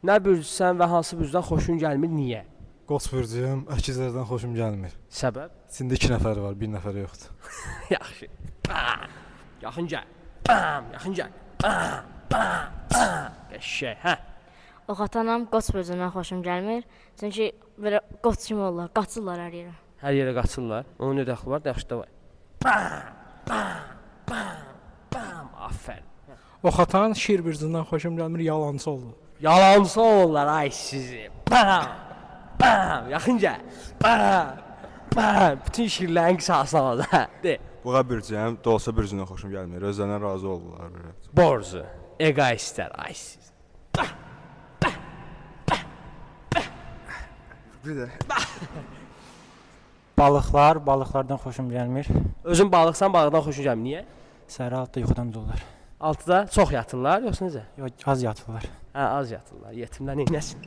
Nə bürcüsən və hansı bürcdən xoşun gəlmir, niyə? Qoç bürcüyüm, əkizlərdən xoşum gəlmir. Səbəb? İçində 2 nəfər var, 1 nəfər yoxdur. Yaxşı. Yaxın gəl. Bam, yaxın gəl. Qəşəng, hə? Oxatanam qoç bürcündən xoşum gəlmir. Çünki belə qoç kimi olurlar, qaçırlar hər yerə. Hər yerə qaçırlar. Onun nə dəxli var? Yaxşı da var. Bam, afərin. Oxatan şir bürcündən xoşum gəlmir, yalançı oldu. Yalancı olurlar ay sizi. Bam, bam, yaxın gəl. Bam, bam. Bütün şirlərin qısasını alır, hə? De. Buğa bürcüyəm, Dolsa bürcündən xoşum gəlmir. Özlərindən razı oldular biraz. Borzu, egoistlər, ay siz. Bir də Balıqlardan xoşum gəlmir. Özün balıqsan, balıqdan xoşun gəlmir. Niyə? Səhər altda yuxudan dururlar. Altıda çox yatırlar, yoxsa necə? Yox, az yatırlar. Hə, az yatırlar. Yetimlər neynəsin?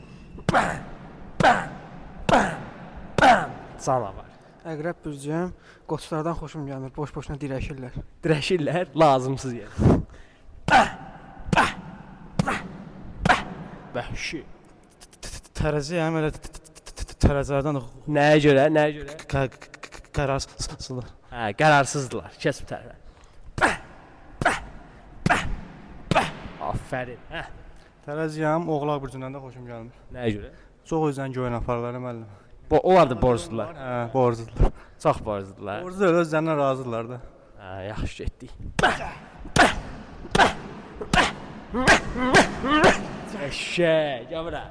Canavar. Əqrəb bürcüyəm, qoçlardan xoşum gəlmir, boş-boşuna dirəşirlər. Dirəşirlər, lazımsız yerə. Vəhşi. Tərəziyəm, elə tərəzilərdən Nəyə görə, nəyə görə? qərarsızlar. Hə, qərarsızdılar. Kəs bu tərəfə. Afərin, hə. Tərəziyəm, Oğlaq bürcündən də xoşum gəlmir. Nəyə görə? Çox özdən göyən aparlar müəllim. Onlar da borclular. Hə, borclular. Çox borclular. Borclu özlərindən razıdırlar da. Hə, yaxşı getdik. Eşşək, gəl bura.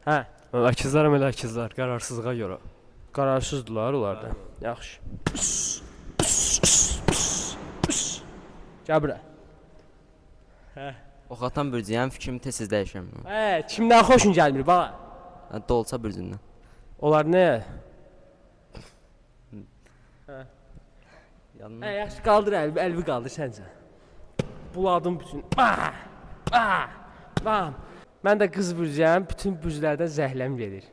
Hə, Əkizlərəm elə əkizlər, qərarsızlığa görə. qararsızdılar onlar da. Yaxşı. Gəl bura. Oxatan bürcüyəm, fikrimi tez-tez dəyişirəm. Hə, kimdən xoşun gəlmir, bala? Dolsa bürcündən. Onlar nə? Yanına. Hə, yaxşı qaldır əlvi qaldır səncə. Buladım bütün. Bam. Mən də qız bürcəyəm, bütün bürclərdən zəhləm gedir.